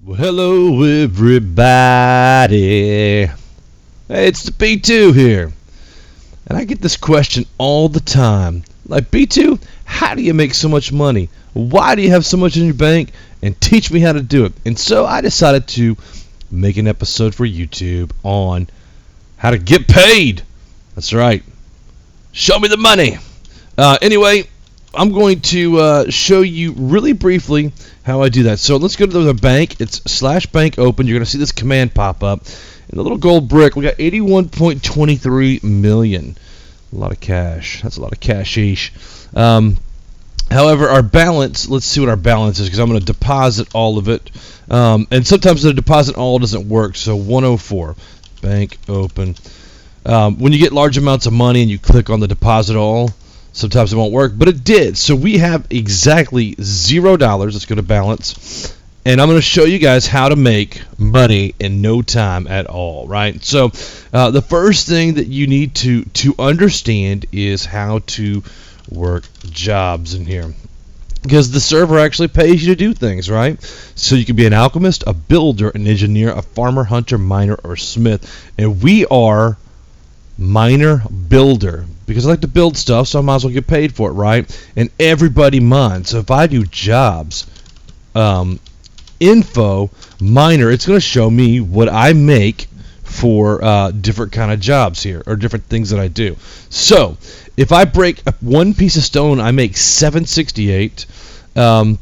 Well, hello everybody. Hey, it's the B2 here. And I get this question all the time. Like, B2, how do you make so much money? Why do you have so much in your bank? And teach me how to do it. And so I decided to make an episode for YouTube on how to get paid. That's right. Show me the money. Anyway, I'm going to show you really briefly how I do that. So let's go to the bank. It's /bank open. You're going to see this command pop up. And the little gold brick, we got 81.23 million. A lot of cash. That's a lot of cashish. However, our balance, let's see what our balance is, because I'm going to deposit all of it. And sometimes the deposit all doesn't work. So 104, bank open. When you get large amounts of money and you click on the deposit all, sometimes it won't work, but it did. So we have exactly $0. Let's go to balance. And I'm going to show you guys how to make money in no time at all, right? So the first thing that you need to understand is how to work jobs in here. Because the server actually pays you to do things, right? So you can be an alchemist, a builder, an engineer, a farmer, hunter, miner, or smith. And we are miner builder, because I like to build stuff, so I might as well get paid for it, right? And everybody mines. So if I do jobs, info, miner, it's going to show me what I make for different kind of jobs here, or different things that I do. So if I break one piece of stone, I make 768. I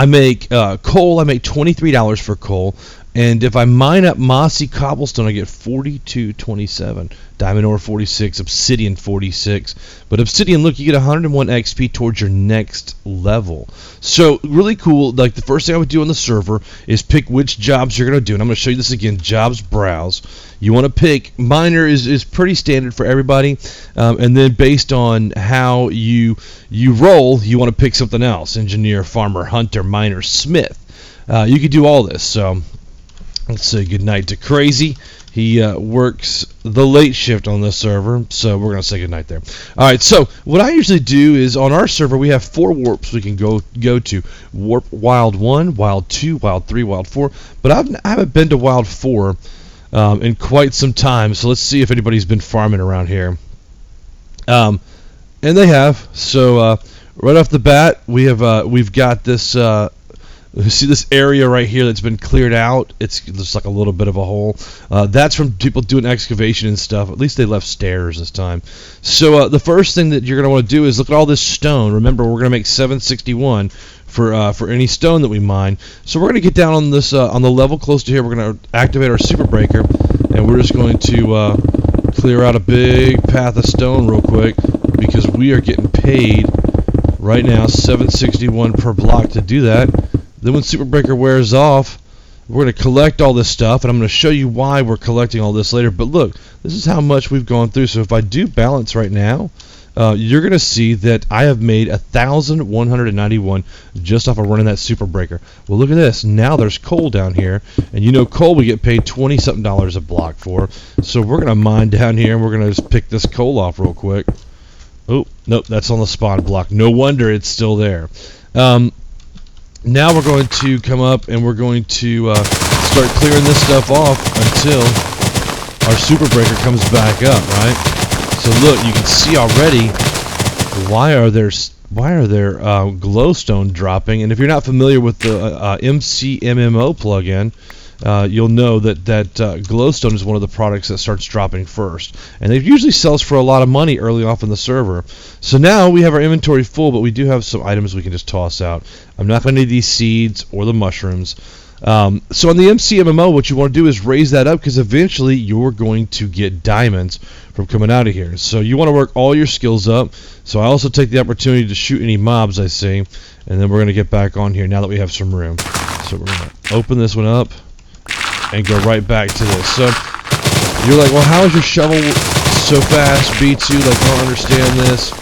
make coal, I make $23 for coal. And if I mine up mossy cobblestone, I get 42.27. Diamond ore 46, obsidian 46. But obsidian, look, you get 101 XP towards your next level. So really cool. Like, the first thing I would do on the server is pick which jobs you're going to do. And I'm going to show you this again. Jobs browse. You want to pick, miner is pretty standard for everybody. And then based on how you roll, you want to pick something else. Engineer, farmer, hunter, miner, smith. You could do all this. So let's say goodnight to Crazy. He works the late shift on this server, so we're going to say goodnight there. All right, so what I usually do is on our server, we have 4 warps we can go to. Warp Wild 1, Wild 2, Wild 3, Wild 4. But I haven't been to Wild 4 in quite some time, so let's see if anybody's been farming around here. And they have. So right off the bat, we've got this... you see this area right here that's been cleared out? It's just like a little bit of a hole. That's from people doing excavation and stuff. At least they left stairs this time. So the first thing that you're going to want to do is look at all this stone. Remember, we're going to make 761 for any stone that we mine. So we're going to get down on this on the level close to here. We're going to activate our super breaker, and we're just going to clear out a big path of stone real quick, because we are getting paid right now 761 per block to do that. Then when Super Breaker wears off, we're going to collect all this stuff, and I'm going to show you why we're collecting all this later. But look, this is how much we've gone through. So if I do balance right now, you're going to see that I have made 1,191 just off of running that Super Breaker. Well, look at this. Now there's coal down here, and you know coal we get paid $20-something a block for. So we're going to mine down here, and we're going to just pick this coal off real quick. Oh, nope, that's on the spawn block. No wonder it's still there. Now we're going to come up and we're going to start clearing this stuff off until our super breaker comes back up, right? So look, you can see already why are there glowstone dropping. And if you're not familiar with the McMMO plugin, you'll know that glowstone is one of the products that starts dropping first, and it usually sells for a lot of money early off in the server. So now we have our inventory full, but we do have some items we can just toss out. I'm not going to need these seeds or the mushrooms. So on the McMMO, what you want to do is raise that up, because eventually you're going to get diamonds from coming out of here. So you want to work all your skills up. So I also take the opportunity to shoot any mobs I see, and then we're going to get back on here now that we have some room. So we're going to open this one up and go right back to this. So you're like, well, how is your shovel so fast, B2? Like, I don't understand this.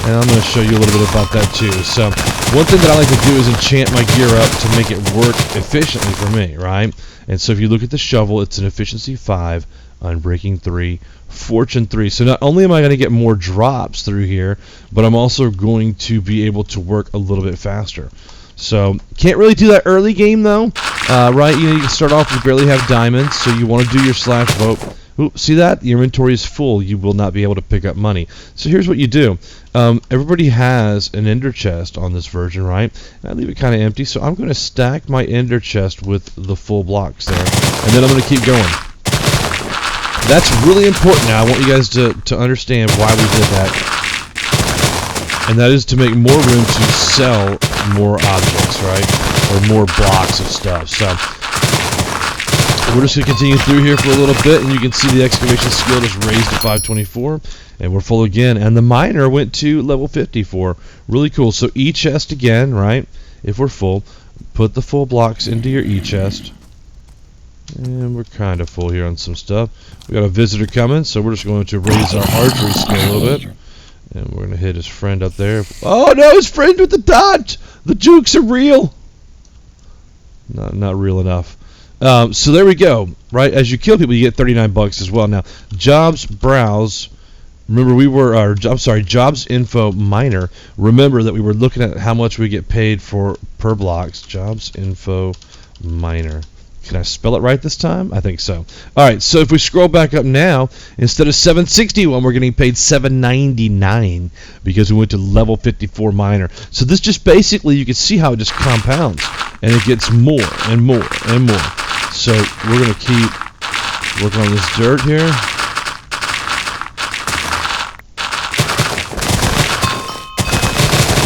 And I'm going to show you a little bit about that too. So one thing that I like to do is enchant my gear up to make it work efficiently for me, right? And so if you look at the shovel, it's an efficiency 5, unbreaking 3, fortune 3. So not only am I going to get more drops through here, but I'm also going to be able to work a little bit faster. So can't really do that early game though. right? You can start off, you barely have diamonds, so you want to do your slash vote. Ooh, see that? Your inventory is full. You will not be able to pick up money. So here's what you do. Everybody has an ender chest on this version, right? And I leave it kind of empty, so I'm going to stack my ender chest with the full blocks there, and then I'm going to keep going. That's really important now. I want you guys to understand why we did that. And that is to make more room to sell more objects, right? Or more blocks of stuff. So we're just going to continue through here for a little bit, and you can see the excavation skill is raised to 524, and we're full again. And the miner went to level 54. Really cool. So E-chest again, right? If we're full, put the full blocks into your E-chest. And we're kind of full here on some stuff. We got a visitor coming, so we're just going to raise our archery skill a little bit. And we're going to hit his friend up there. Oh no, his friend with the dodge! The jukes are real! Not real enough. So there we go, right? As you kill people, you get 39 bucks as well. Now, jobs browse. Remember, we were jobs info miner. Remember that we were looking at how much we get paid for per blocks. Jobs info miner. Can I spell it right this time? I think so. All right, so if we scroll back up now, instead of 761, we're getting paid 799 because we went to level 54 miner. So this just basically, you can see how it just compounds, and it gets more and more and more. So we're going to keep working on this dirt here.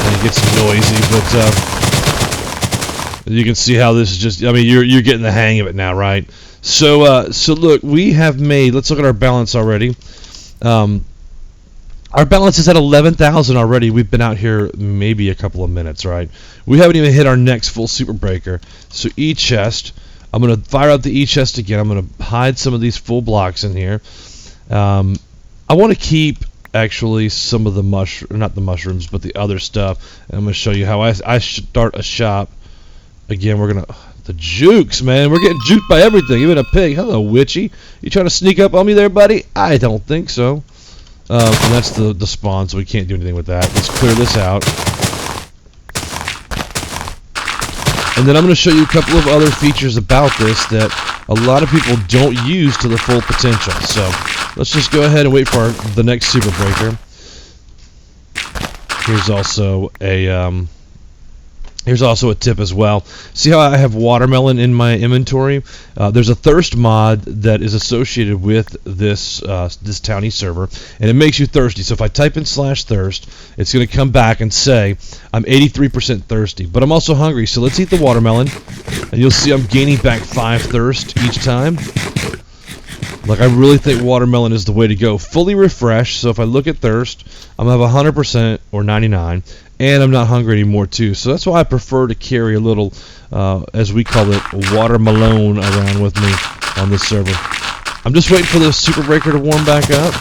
And it gets noisy, but you can see how this is just, I mean, you're getting the hang of it now, right? So look, we have made, let's look at our balance already. Our balance is at 11,000 already. We've been out here maybe a couple of minutes, right? We haven't even hit our next full super breaker. So E-chest, I'm going to fire up the E-chest again. I'm going to hide some of these full blocks in here. I want to keep actually some of the not the mushrooms, but the other stuff. And I'm going to show you how I start a shop. Again, we're going to... The jukes, man. We're getting juked by everything, even a pig. Hello, Witchy. You trying to sneak up on me there, buddy? I don't think so. And that's the spawn, so we can't do anything with that. Let's clear this out. And then I'm going to show you a couple of other features about this that a lot of people don't use to the full potential. So let's just go ahead and wait for the next super breaker. Here's also a tip as well. See how I have watermelon in my inventory? There's a thirst mod that is associated with this Towny server, and it makes you thirsty. So if I type in /thirst, it's going to come back and say I'm 83% thirsty, but I'm also hungry. So let's eat the watermelon, and you'll see I'm gaining back 5 thirst each time. Like, I really think watermelon is the way to go. Fully refreshed, so if I look at thirst, I'm going to have 100% or 99, and I'm not hungry anymore too. So that's why I prefer to carry a little, as we call it, watermelon around with me on this server. I'm just waiting for the super breaker to warm back up,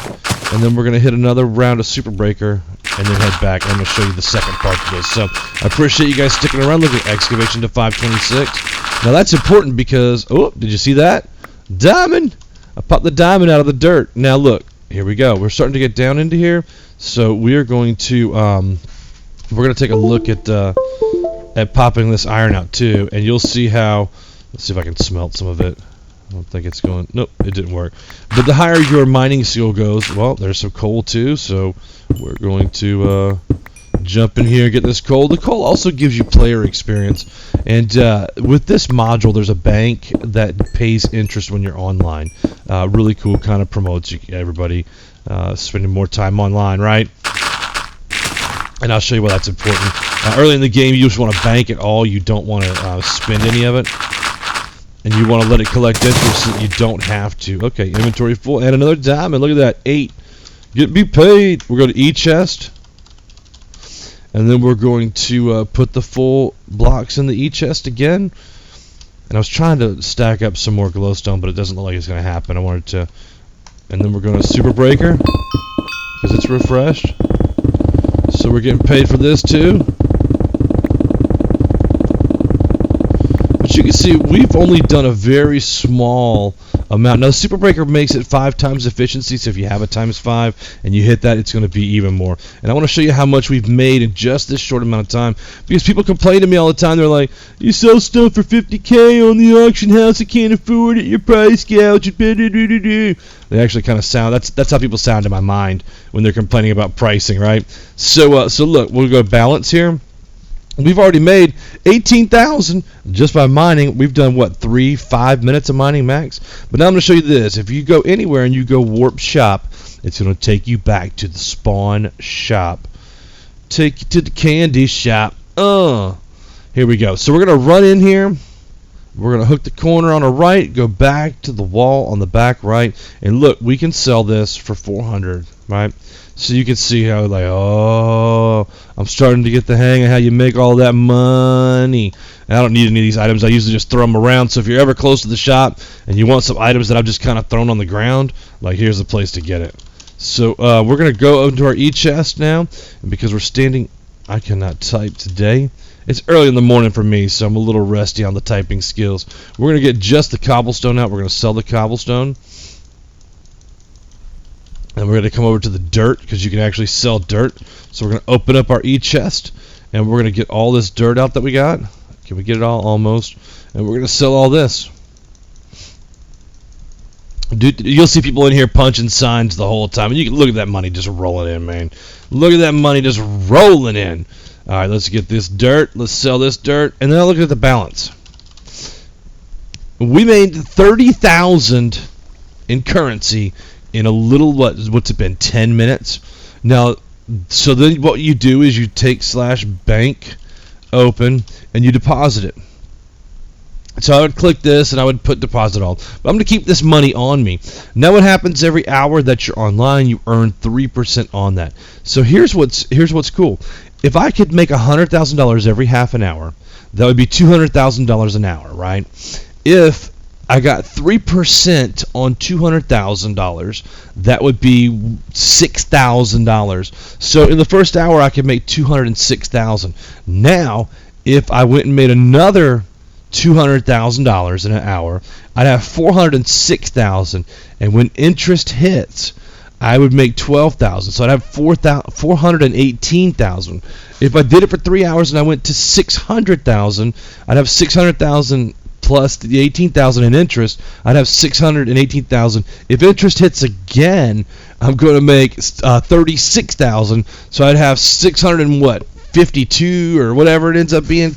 and then we're going to hit another round of super breaker, and then head back. I'm going to show you the second part of this. So I appreciate you guys sticking around. Look at excavation to 526. Now that's important because, oh, did you see that? Diamond! I popped the diamond out of the dirt. Now look, here we go. We're starting to get down into here, so we are going to take a look at popping this iron out too, and you'll see how. Let's see if I can smelt some of it. I don't think it's going. Nope, it didn't work. But the higher your mining skill goes, well, there's some coal too, so we're going to jump in here and get this coal. The coal also gives you player experience, and with this module there's a bank that pays interest when you're online. Really cool, kind of promotes everybody spending more time online, right? And I'll show you why that's important. Early in the game you just want to bank it all. You don't want to spend any of it, and you want to let it collect interest so that you don't have to. Okay, inventory full, and another diamond. Look at that, 8. Get me paid. We're going to E-chest. And then we're going to put the full blocks in the E-chest again. And I was trying to stack up some more glowstone, but it doesn't look like it's going to happen. I wanted to. And then we're going to super breaker because it's refreshed. So we're getting paid for this too. But you can see we've only done a very small amount. Now the super breaker makes it 5 times efficiency, so if you have a times 5 and you hit that, it's going to be even more. And I want to show you how much we've made in just this short amount of time, because people complain to me all the time. They're like, you sell stuff for $50K on the auction house, I can't afford it, your price gouge. They actually kind of sound, that's how people sound in my mind when they're complaining about pricing, right? So look, we'll go balance here. We've already made 18,000 just by mining. We've done what, 5 minutes of mining max? But now I'm going to show you this. If you go anywhere and you go warp shop, it's going to take you back to the spawn shop. Take you to the candy shop. Here we go. So we're going to run in here. We're going to hook the corner on the right, go back to the wall on the back right, and look, we can sell this for 400, right? So you can see how, like, oh, I'm starting to get the hang of how you make all that money. And I don't need any of these items. I usually just throw them around. So if you're ever close to the shop and you want some items that I've just kind of thrown on the ground, like, here's the place to get it. So we're going to go into our e-chest now. And because we're standing, I cannot type today. It's early in the morning for me, so I'm a little rusty on the typing skills. We're going to get just the cobblestone out. We're going to sell the cobblestone. And we're going to come over to the dirt, because you can actually sell dirt. So we're going to open up our e-chest, and we're going to get all this dirt out that we got. Can we get it all? Almost. And we're going to sell all this. Dude, you'll see people in here punching signs the whole time. And you can look at that money just rolling in, man. Look at that money just rolling in. All right, let's get this dirt. Let's sell this dirt. And then I'll look at the balance. We made 30,000 in currency in a little, what's it been, 10 minutes? Now, so then what you do is you take /bank open and you deposit it. So I would click this and I would put deposit all. But I'm going to keep this money on me. Now what happens every hour that you're online, you earn 3% on that. So here's what's cool. If I could make $100,000 every half an hour, that would be $200,000 an hour, right? If I got 3% on $200,000, that would be $6,000. So in the first hour, I could make $206,000. Now, if I went and made another $200,000 in an hour, I'd have $406,000. And when interest hits, I would make $12,000. So I'd have $418,000. If I did it for 3 hours and I went to $600,000, I'd have $600,000 plus the $18,000 in interest. I'd have $618,000. If interest hits again, I'm going to make $36,000. So I'd have $652 or whatever it ends up being.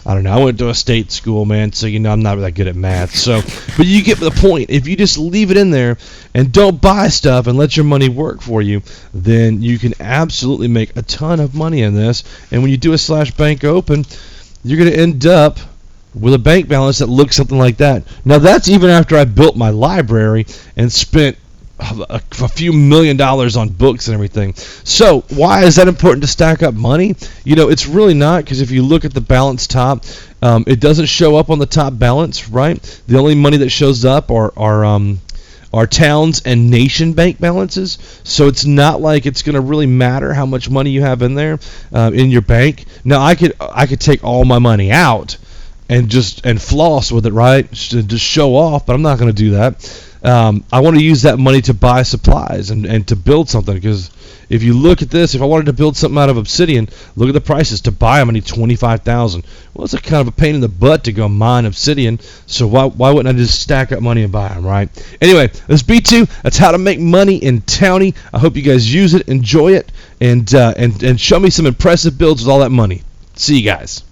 I don't know. I went to a state school, man, so I'm not that good at math. So, but you get the point. If you just leave it in there and don't buy stuff and let your money work for you, then you can absolutely make a ton of money in this. And when you do a /bank open, you're going to end up with a bank balance that looks something like that. Now, that's even after I built my library and spent a few $1 million on books and everything. So why is that important to stack up money? It's really not, because if you look at the balance top, it doesn't show up on the top balance, right? The only money that shows up are towns and nation bank balances. So it's not like it's going to really matter how much money you have in there in your bank. Now I could take all my money out and floss with it, right? Just show off, but I'm not going to do that. I want to use that money to buy supplies and to build something, because if you look at this, if I wanted to build something out of obsidian, look at the prices. To buy them, I need $25,000. Well, it's a kind of a pain in the butt to go mine obsidian, so why wouldn't I just stack up money and buy them, right? Anyway, this B2, that's how to make money in Towny. I hope you guys use it, enjoy it, and show me some impressive builds with all that money. See you guys.